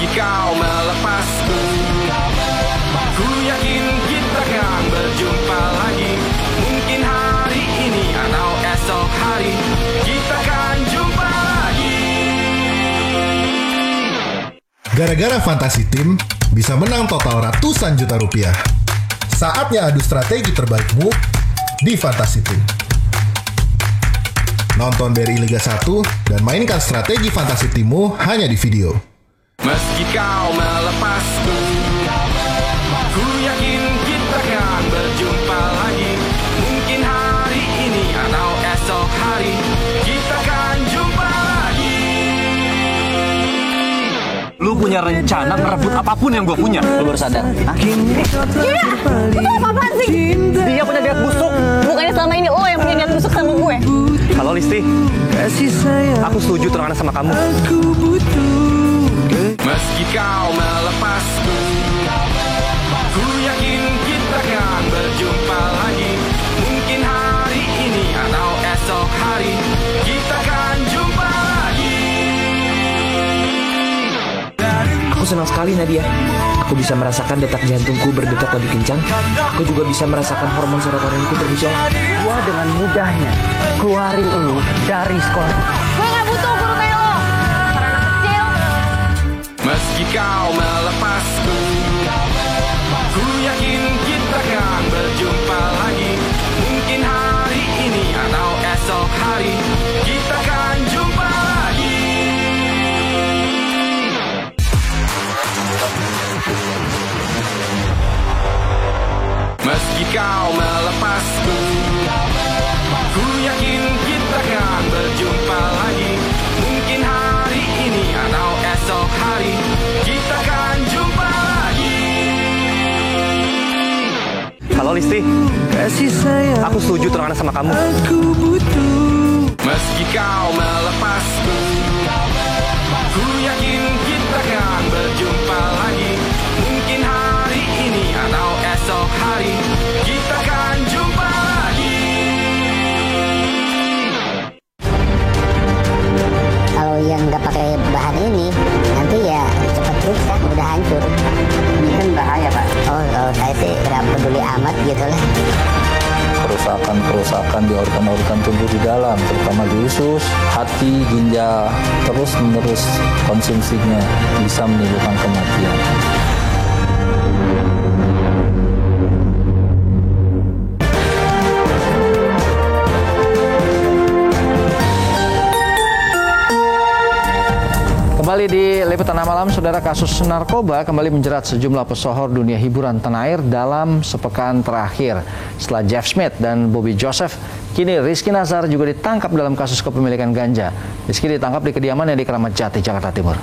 Meski kau melepasku, ku yakin kita akan berjumpa lagi. Mungkin hari ini atau esok hari kita akan jumpa lagi. Gara-gara Fantasi Team bisa menang total ratusan juta rupiah. Saatnya adu strategi terbaikmu di Fantasi Team. Nonton BRI Liga 1 dan mainkan strategi Fantasi Teammu hanya di video. Meski kau melepasku, ku yakin kita akan berjumpa lagi. Mungkin hari ini atau esok hari kita akan jumpa lagi. Lu punya rencana merebut apapun yang gue punya. Lu baru sadar? Yuda, lu tuh apa-apaan sih? Dia punya niat busuk. Bukannya selama ini lo yang punya niat busuk sama gue. Halo Listi, aku setuju tunangan sama kamu. Meski kau melepasku, ku yakin kita akan berjumpa lagi. Mungkin hari ini atau esok hari kita akan jumpa lagi. Aku senang sekali Nadia. Aku bisa merasakan detak jantungku berdetak lebih kencang. Aku juga bisa merasakan hormon serotonininku bergejolak. Gua dengan mudahnya keluarin lu dari sekolah. Gue gak butuh guru kayak lo. Para anak kecil. Meski kau melepasku, ku yakin kita akan berjumpa lagi. Mungkin hari ini atau esok hari kita akan jumpa lagi. Meski kau melepasku, ku yakin kita akan berjumpa lagi. Mungkin hari ini atau esok hari kita akan jumpa lagi. Halo Listi, aku setuju tunangan sama kamu. Meski kau melepasku, ku yakin kita akan berjumpa lagi. Mungkin hari ini atau esok hari kita akan jumpa lagi. Kalau yang nggak pakai bahan ini, nanti ya cepat rusak, udah hancur. Ini kan bahaya Pak. Oh, kalau saya sih nggak peduli amat gitu lah. Kerusakan di organ-organ tubuh di dalam, terutama di usus, hati, ginjal, terus-menerus konsumsinya bisa menimbulkan kematian. Kembali di Liputan Malam, saudara, kasus narkoba kembali menjerat sejumlah pesohor dunia hiburan tanah air dalam sepekan terakhir. Setelah Jeff Smith dan Bobby Joseph, kini Rizky Nazar juga ditangkap dalam kasus kepemilikan ganja. Rizky ditangkap di kediamannya di Kramat Jati, Jakarta Timur.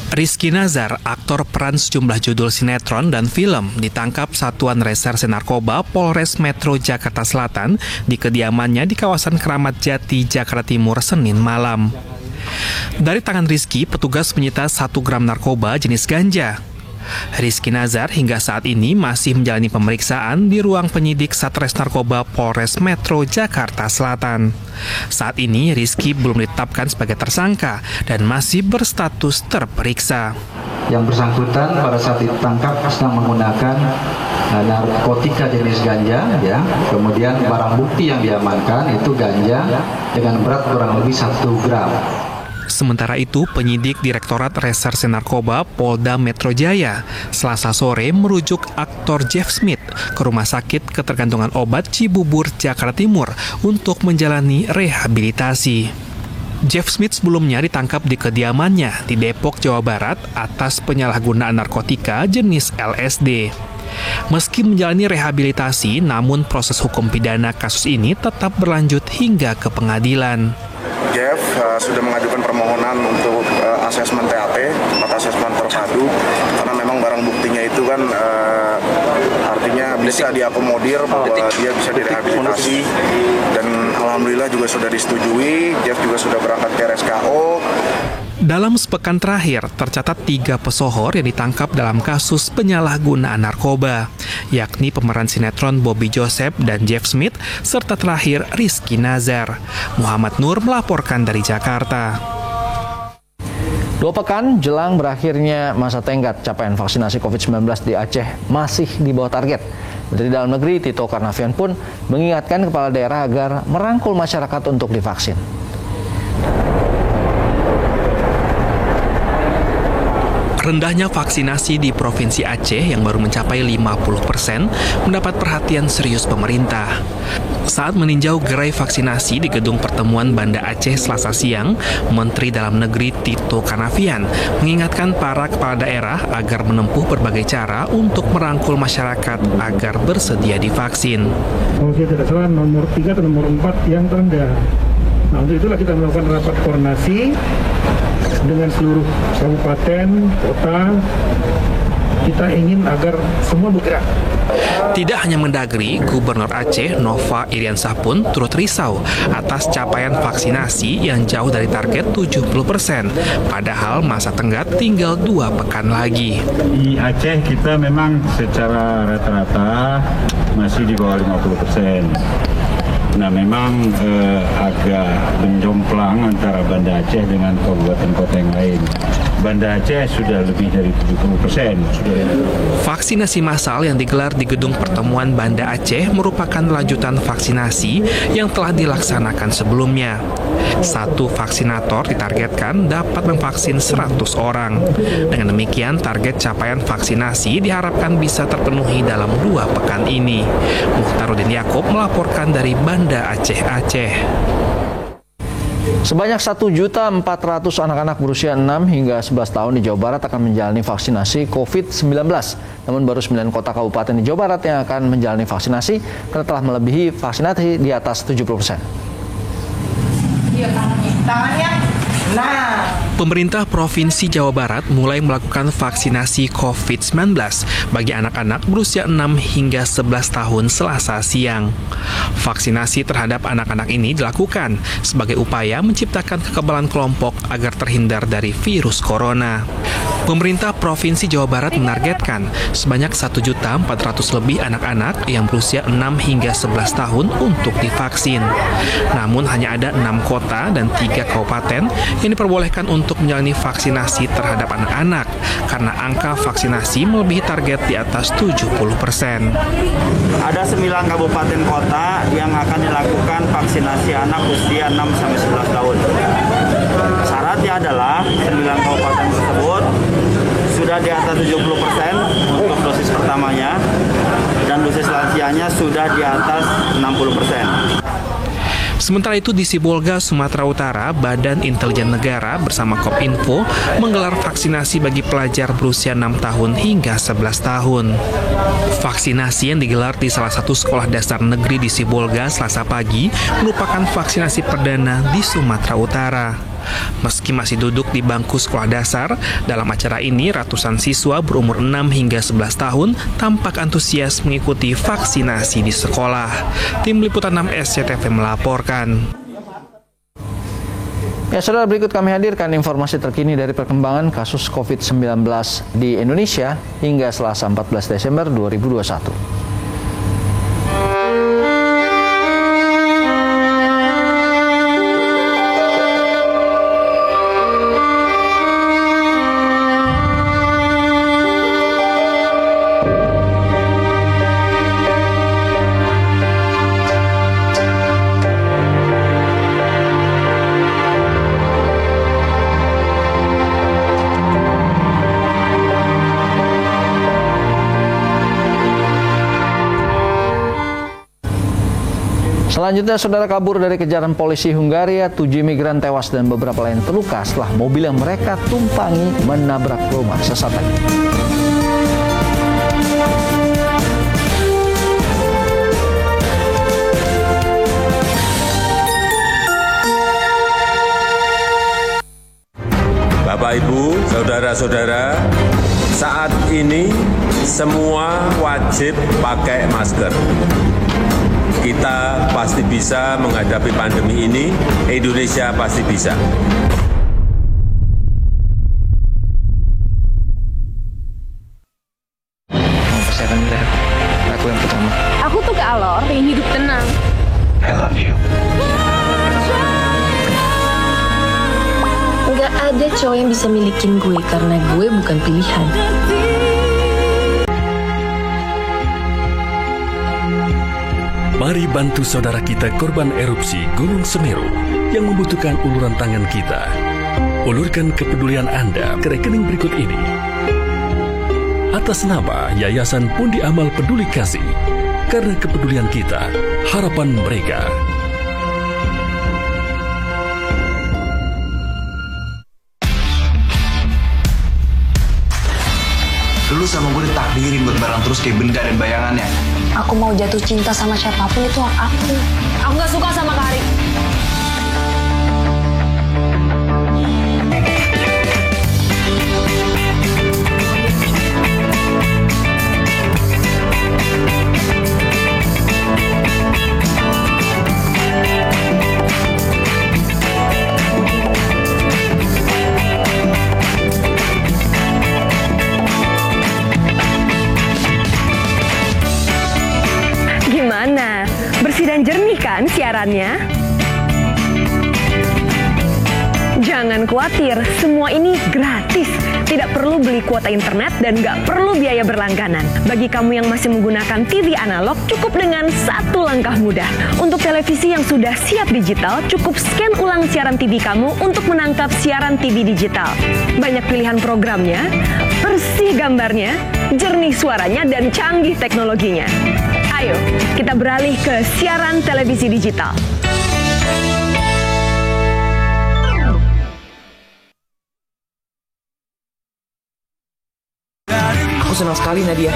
Rizky Nazar, aktor peran sejumlah judul sinetron dan film, ditangkap Satuan Reserse Narkoba Polres Metro Jakarta Selatan di kediamannya di kawasan Kramat Jati, Jakarta Timur, Senin malam. Dari tangan Rizky, petugas menyita 1 gram narkoba jenis ganja. Rizky Nazar hingga saat ini masih menjalani pemeriksaan di ruang penyidik Satres Narkoba Polres Metro Jakarta Selatan. Saat ini Rizky belum ditetapkan sebagai tersangka dan masih berstatus terperiksa. Yang bersangkutan pada saat ditangkap sedang menggunakan narkotika jenis ganja, ya. Kemudian barang bukti yang diamankan itu ganja dengan berat kurang lebih 1 gram. Sementara itu, penyidik Direktorat Reserse Narkoba Polda Metro Jaya Selasa sore merujuk aktor Jeff Smith ke Rumah Sakit Ketergantungan Obat Cibubur, Jakarta Timur untuk menjalani rehabilitasi. Jeff Smith sebelumnya ditangkap di kediamannya di Depok, Jawa Barat atas penyalahgunaan narkotika jenis LSD. Meski menjalani rehabilitasi, namun proses hukum pidana kasus ini tetap berlanjut hingga ke pengadilan. Jeff sudah mengajukan permohonan untuk asesmen TAP atau asesmen terpadu karena memang barang buktinya itu kan artinya bisa diakomodir bahwa dia bisa direhabilitasi dan alhamdulillah juga sudah disetujui. Jeff juga sudah berangkat ke RSKO. Dalam sepekan terakhir, tercatat 3 pesohor yang ditangkap dalam kasus penyalahgunaan narkoba, yakni pemeran sinetron Bobby Joseph dan Jeff Smith, serta terakhir Rizky Nazar. Muhammad Nur melaporkan dari Jakarta. 2 pekan jelang berakhirnya masa tenggat, capaian vaksinasi COVID-19 di Aceh masih di bawah target. Menteri Dalam Negeri Tito Karnavian pun mengingatkan kepala daerah agar merangkul masyarakat untuk divaksin. Rendahnya vaksinasi di Provinsi Aceh yang baru mencapai 50% mendapat perhatian serius pemerintah. Saat meninjau gerai vaksinasi di Gedung Pertemuan Banda Aceh Selasa siang, Menteri Dalam Negeri Tito Karnavian mengingatkan para kepala daerah agar menempuh berbagai cara untuk merangkul masyarakat agar bersedia divaksin. Kalau saya tidak salah nomor 3 atau nomor 4 yang terendah. Nah, untuk itulah kita melakukan rapat koordinasi dengan seluruh kabupaten, kota. Kita ingin agar semua bergerak. Tidak hanya Mendagri, Gubernur Aceh Nova Iriansah pun turut risau atas capaian vaksinasi yang jauh dari target 70%, padahal masa tenggat tinggal 2 pekan lagi. Di Aceh kita memang secara rata-rata masih di bawah 50%. Nah, memang agak menjomplang antara Banda Aceh dengan kabupaten kota yang lain. Banda Aceh sudah lebih dari 70%. Vaksinasi massal yang digelar di Gedung Pertemuan Banda Aceh merupakan lanjutan vaksinasi yang telah dilaksanakan sebelumnya. 1 vaksinator ditargetkan dapat memvaksin 100 orang. Dengan demikian, target capaian vaksinasi diharapkan bisa terpenuhi dalam 2 pekan ini. Muhtarudin Yaakob melaporkan dari Banda Aceh. Sebanyak 1.400.000 anak-anak berusia 6 hingga 11 tahun di Jawa Barat akan menjalani vaksinasi COVID-19. Namun baru 9 kota kabupaten di Jawa Barat yang akan menjalani vaksinasi karena telah melebihi vaksinasi di atas 70%. Pemerintah Provinsi Jawa Barat mulai melakukan vaksinasi COVID-19 bagi anak-anak berusia 6 hingga 11 tahun Selasa siang. Vaksinasi terhadap anak-anak ini dilakukan sebagai upaya menciptakan kekebalan kelompok agar terhindar dari virus corona. Pemerintah Provinsi Jawa Barat menargetkan sebanyak 1.400.000 lebih anak-anak yang berusia 6 hingga 11 tahun untuk divaksin. Namun hanya ada 6 kota dan 3 kabupaten yang diperbolehkan untuk menjalani vaksinasi terhadap anak-anak karena angka vaksinasi melebihi target di atas 70%. Ada 9 kabupaten kota yang akan dilakukan vaksinasi anak usia 6-11 tahun. Syaratnya adalah 9 kabupaten tersebut sudah di atas 70% untuk dosis pertamanya dan dosis lansianya sudah di atas 60%. Sementara itu di Sibolga, Sumatera Utara, Badan Intelijen Negara bersama Kopinfo menggelar vaksinasi bagi pelajar berusia 6 tahun hingga 11 tahun. Vaksinasi yang digelar di salah satu sekolah dasar negeri di Sibolga Selasa pagi merupakan vaksinasi perdana di Sumatera Utara. Meski masih duduk di bangku sekolah dasar, dalam acara ini ratusan siswa berumur 6 hingga 11 tahun tampak antusias mengikuti vaksinasi di sekolah. Tim Liputan 6 SCTV melaporkan. Ya, saudara, berikut kami hadirkan informasi terkini dari perkembangan kasus COVID-19 di Indonesia hingga Selasa 14 Desember 2021. Selanjutnya, saudara, kabur dari kejaran polisi Hungaria, 7 imigran tewas dan beberapa lain terluka setelah mobil yang mereka tumpangi menabrak rumah. Sesaat lagi. Bapak, Ibu, saudara-saudara, saat ini semua wajib pakai masker. Kita pasti bisa menghadapi pandemi ini, Indonesia pasti bisa. Aku yang pertama. Aku tuh ke Alor, pengen hidup tenang. I love you. Nggak ada cowok yang bisa milikin gue karena gue bukan pilihan. Mari bantu saudara kita korban erupsi Gunung Semeru yang membutuhkan uluran tangan kita. Ulurkan kepedulian Anda ke rekening berikut ini. Atas nama Yayasan Pundi Amal Peduli Kasih, karena kepedulian kita, harapan mereka. Lu sama gue ditakdirin buat bareng terus kayak benda dan bayangannya. Aku mau jatuh cinta sama siapapun itu hak aku. Aku gak suka sama Karik. Gimana? Bersih dan jernih kan siarannya? Jangan khawatir, semua ini gratis. Tidak perlu beli kuota internet dan nggak perlu biaya berlangganan. Bagi kamu yang masih menggunakan TV analog, cukup dengan satu langkah mudah. Untuk televisi yang sudah siap digital, cukup scan ulang siaran TV kamu untuk menangkap siaran TV digital. Banyak pilihan programnya, bersih gambarnya, jernih suaranya, dan canggih teknologinya. Ayo, kita beralih ke siaran televisi digital. Aku senang sekali, Nadia.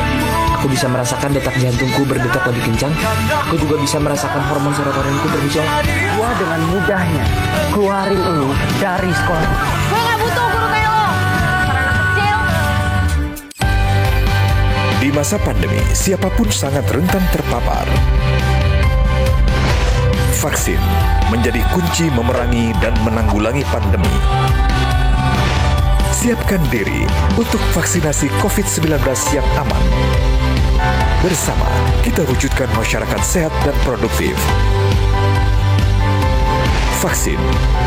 Aku bisa merasakan detak jantungku berdetak lebih kencang. Aku juga bisa merasakan hormon serotoninku bergejolak. Gua dengan mudahnya keluarin lu dari sekolah. Gue gak butuh guru kayak lo. Karena anak kecil. Di masa pandemi, siapapun sangat rentan terpapar. Vaksin menjadi kunci memerangi dan menanggulangi pandemi. Siapkan diri untuk vaksinasi COVID-19 yang aman. Bersama, kita wujudkan masyarakat sehat dan produktif. Vaksin,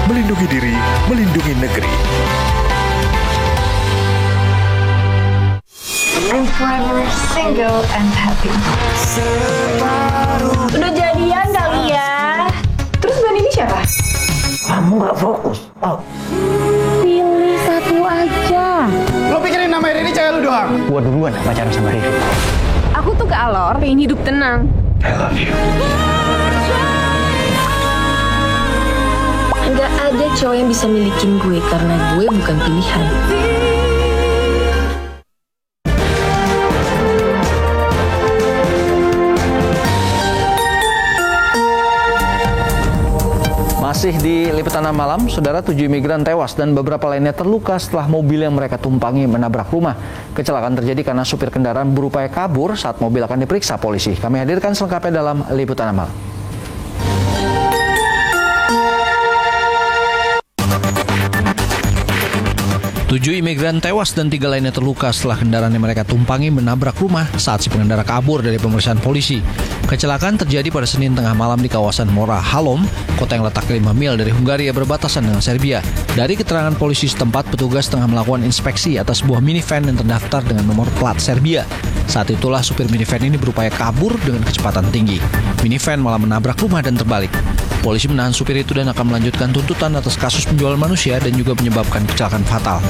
melindungi diri, melindungi negeri. I'm forever single and happy. Udah jadian kali ya? Terus Bang ini siapa? Kamu gak fokus. Oh. Pilih satu aja. Lo pikirin nama Riri cewek lu doang? Gua duluan pacaran sama Riri. Aku tuh ke Alor, pengen hidup tenang. I love you. Nggak ada cowok yang bisa milikin gue karena gue bukan pilihan. Masih di Liputan Malam, saudara, 7 imigran tewas dan beberapa lainnya terluka setelah mobil yang mereka tumpangi menabrak rumah. Kecelakaan terjadi karena supir kendaraan berupaya kabur saat mobil akan diperiksa polisi. Kami hadirkan selengkapnya dalam Liputan Malam. 7 imigran tewas dan 3 lainnya terluka setelah kendaraan yang mereka tumpangi menabrak rumah saat si pengendara kabur dari pemeriksaan polisi. Kecelakaan terjadi pada Senin tengah malam di kawasan Mora Halom, kota yang letak 5 mil dari Hungaria berbatasan dengan Serbia. Dari keterangan polisi setempat, petugas tengah melakukan inspeksi atas sebuah minivan yang terdaftar dengan nomor plat Serbia. Saat itulah supir minivan ini berupaya kabur dengan kecepatan tinggi. Minivan malah menabrak rumah dan terbalik. Polisi menahan supir itu dan akan melanjutkan tuntutan atas kasus penjualan manusia dan juga menyebabkan kecelakaan fatal.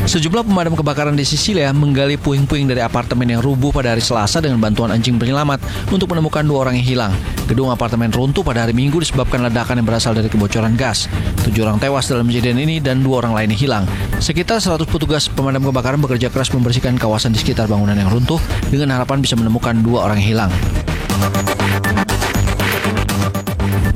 Sejumlah pemadam kebakaran di Sisilia menggali puing-puing dari apartemen yang rubuh pada hari Selasa dengan bantuan anjing penyelamat untuk menemukan 2 orang yang hilang. Gedung apartemen runtuh pada hari Minggu disebabkan ledakan yang berasal dari kebocoran gas. 7 orang tewas dalam kejadian ini dan 2 orang lainnya hilang. Sekitar 100 petugas pemadam kebakaran bekerja keras membersihkan kawasan di sekitar bangunan yang runtuh dengan harapan bisa menemukan 2 orang yang hilang.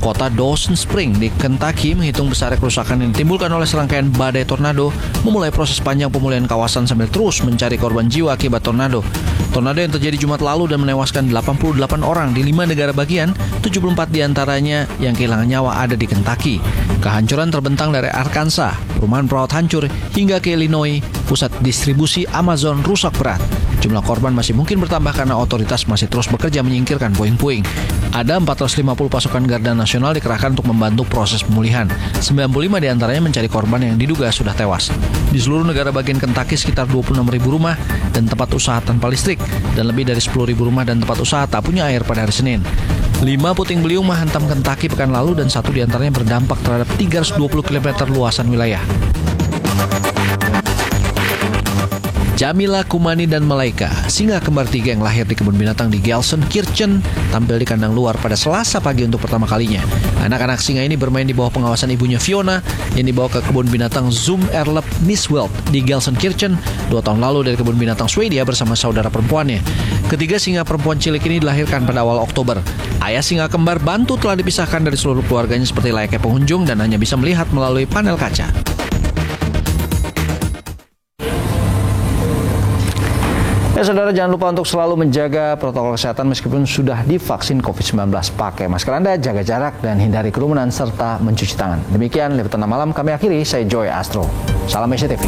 Kota Dawson Spring di Kentucky menghitung besar kerusakan yang ditimbulkan oleh serangkaian badai tornado, memulai proses panjang pemulihan kawasan sambil terus mencari korban jiwa akibat tornado. Tornado yang terjadi Jumat lalu dan menewaskan 88 orang di 5 negara bagian, 74 diantaranya yang kehilangan nyawa ada di Kentucky. Kehancuran terbentang dari Arkansas, perumahan perawat hancur, hingga ke Illinois, pusat distribusi Amazon rusak berat. Jumlah korban masih mungkin bertambah karena otoritas masih terus bekerja menyingkirkan puing-puing. Ada 450 pasukan Garda Nasional dikerahkan untuk membantu proses pemulihan. 95 diantaranya mencari korban yang diduga sudah tewas. Di seluruh negara bagian Kentucky sekitar 26.000 rumah dan tempat usaha tanpa listrik, dan lebih dari 10.000 rumah dan tempat usaha tak punya air pada hari Senin. 5 puting beliung menghantam Kentucky pekan lalu dan 1 diantaranya berdampak terhadap 320 km luasan wilayah. Jamila, Kumani, dan Malaika, singa kembar 3 yang lahir di kebun binatang di Gelsenkirchen, tampil di kandang luar pada Selasa pagi untuk pertama kalinya. Anak-anak singa ini bermain di bawah pengawasan ibunya Fiona yang dibawa ke kebun binatang Zoom Erlep Niswelt di Gelsenkirchen 2 tahun lalu dari kebun binatang Swedia bersama saudara perempuannya. Ketiga singa perempuan cilik ini dilahirkan pada awal Oktober. Ayah singa kembar Bantu telah dipisahkan dari seluruh keluarganya seperti layaknya pengunjung dan hanya bisa melihat melalui panel kaca. Ya, saudara, jangan lupa untuk selalu menjaga protokol kesehatan meskipun sudah divaksin COVID-19. Pakai masker Anda, jaga jarak, dan hindari kerumunan, serta mencuci tangan. Demikian Liputan Malam kami akhiri, saya Joy Astro. Salam SCTV.